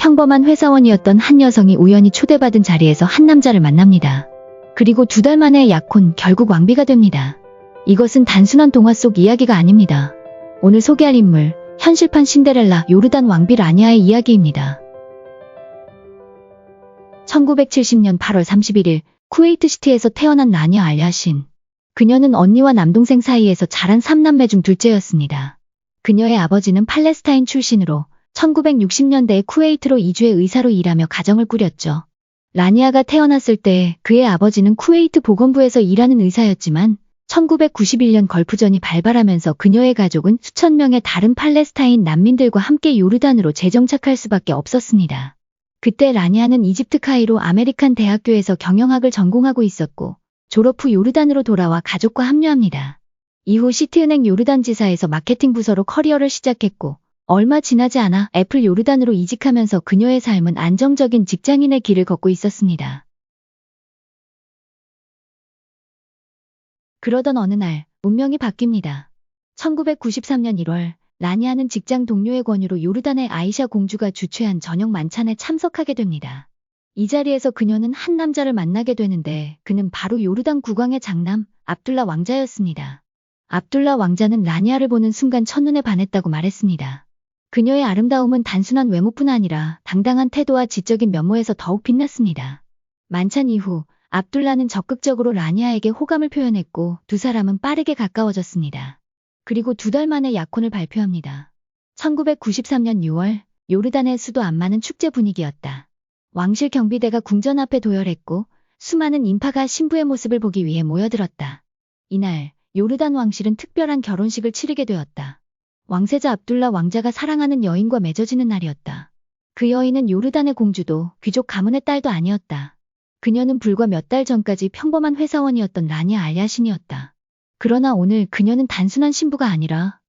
평범한 회사원이었던 한 여성이 우연히 초대받은 자리에서 한 남자를 만납니다. 그리고 2달 만에 약혼, 결국 왕비가 됩니다. 이것은 단순한 동화 속 이야기가 아닙니다. 오늘 소개할 인물, 현실판 신데렐라 요르단 왕비 라니아의 이야기입니다. 1970년 8월 31일 쿠웨이트 시티에서 태어난 라니아 알야신. 그녀는 언니와 남동생 사이에서 자란 3남매 중 둘째였습니다. 그녀의 아버지는 팔레스타인 출신으로 1960년대에 쿠웨이트로 이주해 의사로 일하며 가정을 꾸렸죠. 라니아가 태어났을 때 그의 아버지는 쿠웨이트 보건부에서 일하는 의사였지만 1991년 걸프전이 발발하면서 그녀의 가족은 수천 명의 다른 팔레스타인 난민들과 함께 요르단으로 재정착할 수밖에 없었습니다. 그때 라니아는 이집트 카이로 아메리칸 대학교에서 경영학을 전공하고 있었고 졸업 후 요르단으로 돌아와 가족과 합류합니다. 이후 시티은행 요르단 지사에서 마케팅 부서로 커리어를 시작했고 얼마 지나지 않아 애플 요르단으로 이직하면서 그녀의 삶은 안정적인 직장인의 길을 걷고 있었습니다. 그러던 어느 날 운명이 바뀝니다. 1993년 1월 라니아는 직장 동료의 권유로 요르단의 아이샤 공주가 주최한 저녁 만찬에 참석하게 됩니다. 이 자리에서 그녀는 한 남자를 만나게 되는데 그는 바로 요르단 국왕의 장남 압둘라 왕자였습니다. 압둘라 왕자는 라니아를 보는 순간 첫눈에 반했다고 말했습니다. 그녀의 아름다움은 단순한 외모뿐 아니라 당당한 태도와 지적인 면모에서 더욱 빛났습니다. 만찬 이후 압둘라는 적극적으로 라니아에게 호감을 표현했고 두 사람은 빠르게 가까워졌습니다. 그리고 2달 만에 약혼을 발표합니다. 1993년 6월 요르단의 수도 암만은 축제 분위기였다. 왕실 경비대가 궁전 앞에 도열했고 수많은 인파가 신부의 모습을 보기 위해 모여들었다. 이날 요르단 왕실은 특별한 결혼식을 치르게 되었다. 왕세자 압둘라 왕자가 사랑하는 여인과 맺어지는 날이었다. 그 여인은 요르단의 공주도 귀족 가문의 딸도 아니었다. 그녀는 불과 몇 달 전까지 평범한 회사원이었던 라니아 알야신이었다. 그러나 오늘 그녀는 단순한 신부가 아니라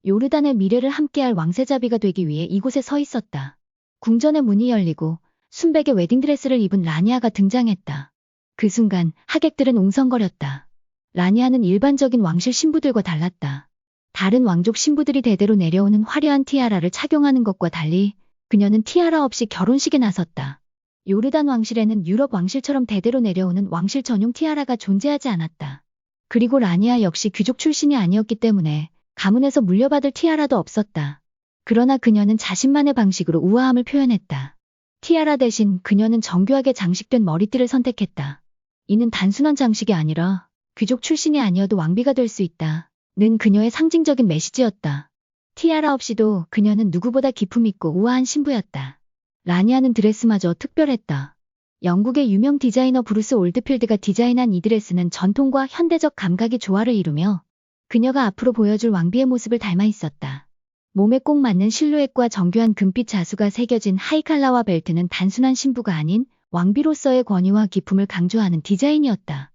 요르단의 미래를 함께할 왕세자비가 되기 위해 이곳에 서 있었다. 궁전의 문이 열리고 순백의 웨딩드레스를 입은 라니아가 등장했다. 그 순간 하객들은 웅성거렸다. 라니아는 일반적인 왕실 신부들과 달랐다. 다른 왕족 신부들이 대대로 내려오는 화려한 티아라를 착용하는 것과 달리 그녀는 티아라 없이 결혼식에 나섰다. 요르단 왕실에는 유럽 왕실처럼 대대로 내려오는 왕실 전용 티아라가 존재하지 않았다. 그리고 라니아 역시 귀족 출신이 아니었기 때문에 가문에서 물려받을 티아라도 없었다. 그러나 그녀는 자신만의 방식으로 우아함을 표현했다. 티아라 대신 그녀는 정교하게 장식된 머리띠를 선택했다. 이는 단순한 장식이 아니라 귀족 출신이 아니어도 왕비가 될 수 있다. 는 그녀의 상징적인 메시지였다. 티아라 없이도 그녀는 누구보다 기품 있고 우아한 신부였다. 라니아는 드레스마저 특별했다. 영국의 유명 디자이너 브루스 올드필드가 디자인한 이 드레스는 전통과 현대적 감각이 조화를 이루며 그녀가 앞으로 보여줄 왕비의 모습을 닮아 있었다. 몸에 꼭 맞는 실루엣과 정교한 금빛 자수가 새겨진 하이칼라와 벨트는 단순한 신부가 아닌 왕비로서의 권위와 기품을 강조하는 디자인이었다.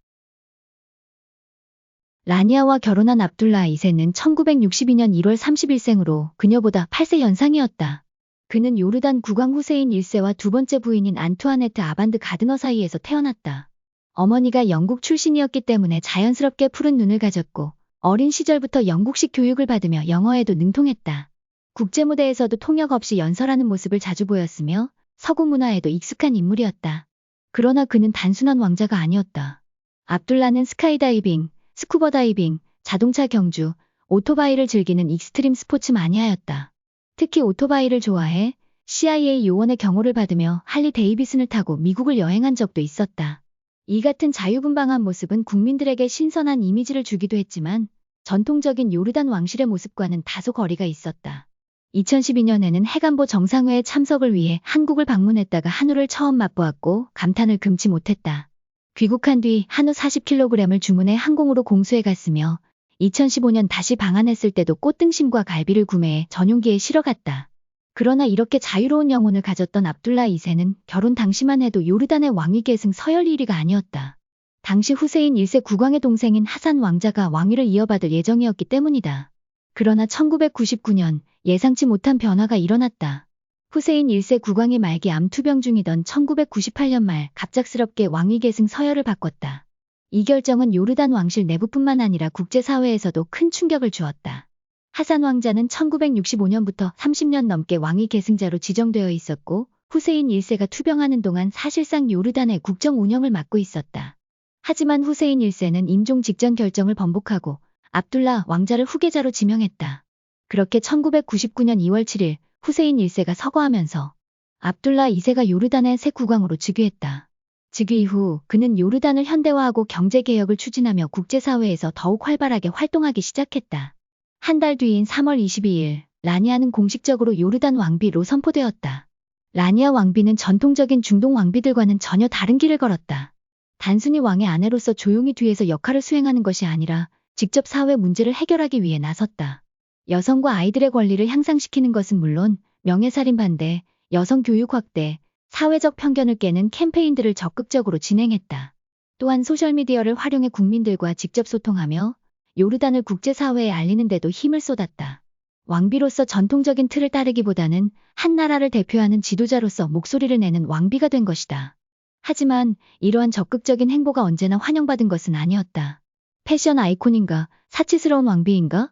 라니아와 결혼한 압둘라 2세는 1962년 1월 30일생으로 그녀보다 8세 연상이었다. 그는 요르단 국왕 후세인 1세와 두 번째 부인인 안투아네트 아반드 가드너 사이에서 태어났다. 어머니가 영국 출신이었기 때문에 자연스럽게 푸른 눈을 가졌고 어린 시절부터 영국식 교육을 받으며 영어에도 능통했다. 국제무대에서도 통역 없이 연설하는 모습을 자주 보였으며 서구 문화에도 익숙한 인물이었다. 그러나 그는 단순한 왕자가 아니었다. 압둘라는 스카이다이빙, 스쿠버다이빙, 자동차 경주, 오토바이를 즐기는 익스트림 스포츠 마니아였다. 특히 오토바이를 좋아해 CIA 요원의 경호를 받으며 할리 데이비슨을 타고 미국을 여행한 적도 있었다. 이 같은 자유분방한 모습은 국민들에게 신선한 이미지를 주기도 했지만 전통적인 요르단 왕실의 모습과는 다소 거리가 있었다. 2012년에는 해관보 정상회의 참석을 위해 한국을 방문했다가 한우를 처음 맛보았고 감탄을 금치 못했다. 귀국한 뒤 한우 40kg을 주문해 항공으로 공수해 갔으며 2015년 다시 방한했을 때도 꽃등심과 갈비를 구매해 전용기에 실어 갔다. 그러나 이렇게 자유로운 영혼을 가졌던 압둘라 2세는 결혼 당시만 해도 요르단의 왕위 계승 서열 1위가 아니었다. 당시 후세인 1세 국왕의 동생인 하산 왕자가 왕위를 이어받을 예정이었기 때문이다. 그러나 1999년 예상치 못한 변화가 일어났다. 후세인 1세 국왕이 말기 암 투병 중이던 1998년 말 갑작스럽게 왕위 계승 서열을 바꿨다. 이 결정은 요르단 왕실 내부뿐만 아니라 국제사회에서도 큰 충격을 주었다. 하산 왕자는 1965년부터 30년 넘게 왕위 계승자로 지정되어 있었고 후세인 1세가 투병하는 동안 사실상 요르단의 국정 운영을 맡고 있었다. 하지만 후세인 1세는 임종 직전 결정을 번복하고 압둘라 왕자를 후계자로 지명했다. 그렇게 1999년 2월 7일 후세인 1세가 서거하면서 압둘라 2세가 요르단의 새 국왕으로 즉위했다. 즉위 이후 그는 요르단을 현대화하고 경제개혁을 추진하며 국제사회에서 더욱 활발하게 활동하기 시작했다. 한 달 뒤인 3월 22일 라니아는 공식적으로 요르단 왕비로 선포되었다. 라니아 왕비는 전통적인 중동 왕비들과는 전혀 다른 길을 걸었다. 단순히 왕의 아내로서 조용히 뒤에서 역할을 수행하는 것이 아니라 직접 사회 문제를 해결하기 위해 나섰다. 여성과 아이들의 권리를 향상시키는 것은 물론 명예살인 반대, 여성 교육 확대, 사회적 편견을 깨는 캠페인들을 적극적으로 진행했다. 또한 소셜미디어를 활용해 국민들과 직접 소통하며 요르단을 국제사회에 알리는 데도 힘을 쏟았다. 왕비로서 전통적인 틀을 따르기보다는 한 나라를 대표하는 지도자로서 목소리를 내는 왕비가 된 것이다. 하지만 이러한 적극적인 행보가 언제나 환영받은 것은 아니었다. 패션 아이콘인가? 사치스러운 왕비인가?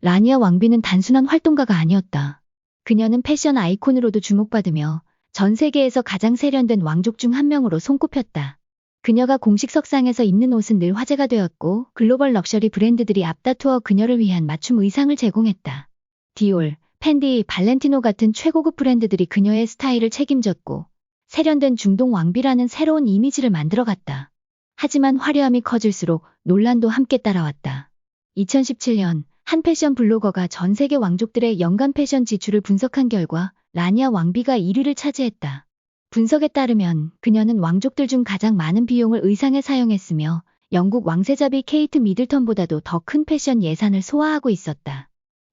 라니아 왕비는 단순한 활동가가 아니었다. 그녀는 패션 아이콘으로도 주목받으며 전 세계에서 가장 세련된 왕족 중 한 명으로 손꼽혔다. 그녀가 공식 석상에서 입는 옷은 늘 화제가 되었고 글로벌 럭셔리 브랜드들이 앞다투어 그녀를 위한 맞춤 의상을 제공했다. 디올, 펜디, 발렌티노 같은 최고급 브랜드들이 그녀의 스타일을 책임졌고 세련된 중동 왕비라는 새로운 이미지를 만들어갔다. 하지만 화려함이 커질수록 논란도 함께 따라왔다. 2017년 한 패션 블로거가 전 세계 왕족들의 연간 패션 지출을 분석한 결과 라니아 왕비가 1위를 차지했다. 분석에 따르면 그녀는 왕족들 중 가장 많은 비용을 의상에 사용했으며 영국 왕세자비 케이트 미들턴보다도 더 큰 패션 예산을 소화하고 있었다.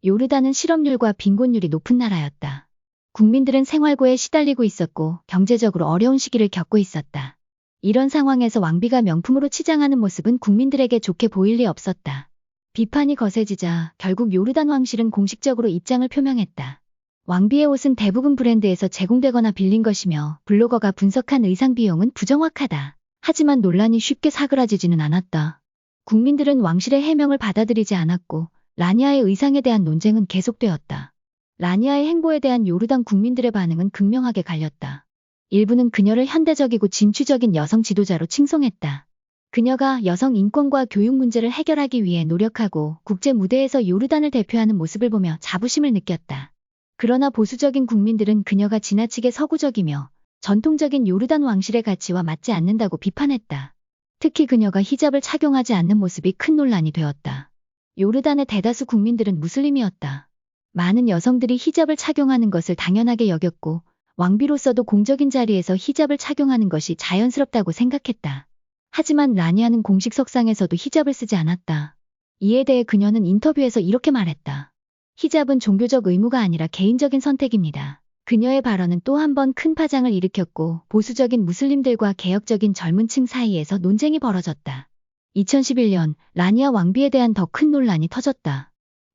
요르단은 실업률과 빈곤율이 높은 나라였다. 국민들은 생활고에 시달리고 있었고 경제적으로 어려운 시기를 겪고 있었다. 이런 상황에서 왕비가 명품으로 치장하는 모습은 국민들에게 좋게 보일 리 없었다. 비판이 거세지자 결국 요르단 왕실은 공식적으로 입장을 표명했다. 왕비의 옷은 대부분 브랜드에서 제공되거나 빌린 것이며 블로거가 분석한 의상 비용은 부정확하다. 하지만 논란이 쉽게 사그라지지는 않았다. 국민들은 왕실의 해명을 받아들이지 않았고 라니아의 의상에 대한 논쟁은 계속되었다. 라니아의 행보에 대한 요르단 국민들의 반응은 극명하게 갈렸다. 일부는 그녀를 현대적이고 진취적인 여성 지도자로 칭송했다. 그녀가 여성 인권과 교육 문제를 해결하기 위해 노력하고 국제 무대에서 요르단을 대표하는 모습을 보며 자부심을 느꼈다. 그러나 보수적인 국민들은 그녀가 지나치게 서구적이며 전통적인 요르단 왕실의 가치와 맞지 않는다고 비판했다. 특히 그녀가 히잡을 착용하지 않는 모습이 큰 논란이 되었다. 요르단의 대다수 국민들은 무슬림이었다. 많은 여성들이 히잡을 착용하는 것을 당연하게 여겼고 왕비로서도 공적인 자리에서 히잡을 착용하는 것이 자연스럽다고 생각했다. 하지만 라니아는 공식 석상에서도 히잡을 쓰지 않았다. 이에 대해 그녀는 인터뷰에서 이렇게 말했다. 히잡은 종교적 의무가 아니라 개인적인 선택입니다. 그녀의 발언은 또 한 번 큰 파장을 일으켰고 보수적인 무슬림들과 개혁적인 젊은 층 사이에서 논쟁이 벌어졌다. 2011년 라니아 왕비에 대한 더 큰 논란이 터졌다.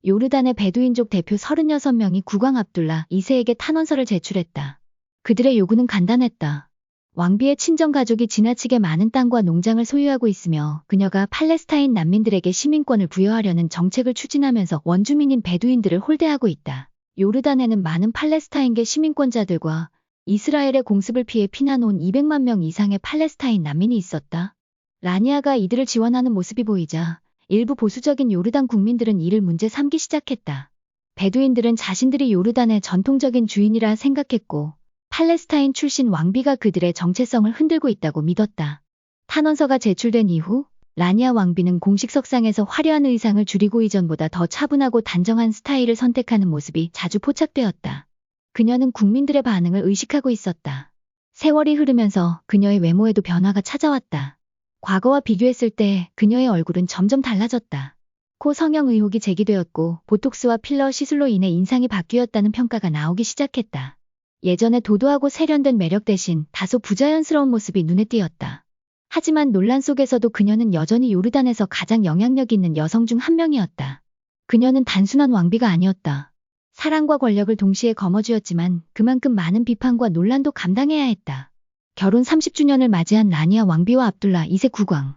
요르단의 베두인족 대표 36명이 국왕 압둘라 2세에게 탄원서를 제출했다. 그들의 요구는 간단했다. 왕비의 친정 가족이 지나치게 많은 땅과 농장을 소유하고 있으며 그녀가 팔레스타인 난민들에게 시민권을 부여하려는 정책을 추진하면서 원주민인 베두인들을 홀대하고 있다. 요르단에는 많은 팔레스타인계 시민권자들과 이스라엘의 공습을 피해 피난 온 200만 명 이상의 팔레스타인 난민이 있었다. 라니아가 이들을 지원하는 모습이 보이자 일부 보수적인 요르단 국민들은 이를 문제 삼기 시작했다. 베두인들은 자신들이 요르단의 전통적인 주인이라 생각했고 팔레스타인 출신 왕비가 그들의 정체성을 흔들고 있다고 믿었다. 탄원서가 제출된 이후 라니아 왕비는 공식 석상에서 화려한 의상을 줄이고 이전보다 더 차분하고 단정한 스타일을 선택하는 모습이 자주 포착되었다. 그녀는 국민들의 반응을 의식하고 있었다. 세월이 흐르면서 그녀의 외모에도 변화가 찾아왔다. 과거와 비교했을 때 그녀의 얼굴은 점점 달라졌다. 코 성형 의혹이 제기되었고 보톡스와 필러 시술로 인해 인상이 바뀌었다는 평가가 나오기 시작했다. 예전에 도도하고 세련된 매력 대신 다소 부자연스러운 모습이 눈에 띄었다. 하지만 논란 속에서도 그녀는 여전히 요르단에서 가장 영향력 있는 여성 중 한 명이었다. 그녀는 단순한 왕비가 아니었다. 사랑과 권력을 동시에 거머쥐었지만 그만큼 많은 비판과 논란도 감당해야 했다. 결혼 30주년을 맞이한 라니아 왕비와 압둘라 2세 국왕.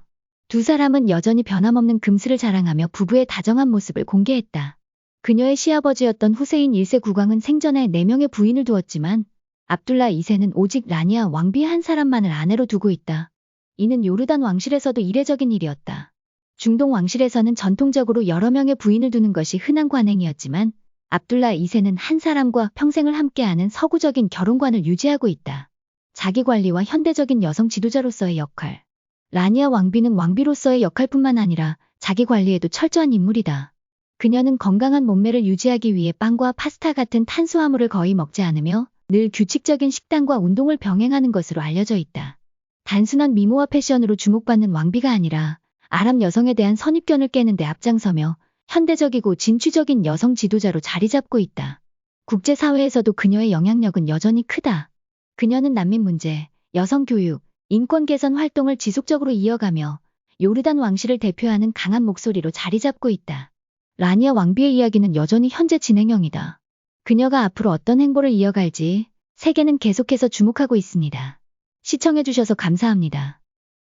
두 사람은 여전히 변함없는 금슬을 자랑하며 부부의 다정한 모습을 공개했다. 그녀의 시아버지였던 후세인 1세 국왕은 생전에 4명의 부인을 두었지만 압둘라 2세는 오직 라니아 왕비 한 사람만을 아내로 두고 있다. 이는 요르단 왕실에서도 이례적인 일이었다. 중동 왕실에서는 전통적으로 여러 명의 부인을 두는 것이 흔한 관행이었지만 압둘라 2세는 한 사람과 평생을 함께하는 서구적인 결혼관을 유지하고 있다. 자기 관리와 현대적인 여성 지도자로서의 역할. 라니아 왕비는 왕비로서의 역할뿐만 아니라 자기 관리에도 철저한 인물이다. 그녀는 건강한 몸매를 유지하기 위해 빵과 파스타 같은 탄수화물을 거의 먹지 않으며 늘 규칙적인 식단과 운동을 병행하는 것으로 알려져 있다. 단순한 미모와 패션으로 주목받는 왕비가 아니라 아랍 여성에 대한 선입견을 깨는 데 앞장서며 현대적이고 진취적인 여성 지도자로 자리 잡고 있다. 국제사회에서도 그녀의 영향력은 여전히 크다. 그녀는 난민 문제, 여성 교육, 인권 개선 활동을 지속적으로 이어가며 요르단 왕실을 대표하는 강한 목소리로 자리 잡고 있다. 라니아 왕비의 이야기는 여전히 현재 진행형이다. 그녀가 앞으로 어떤 행보를 이어갈지 세계는 계속해서 주목하고 있습니다. 시청해주셔서 감사합니다.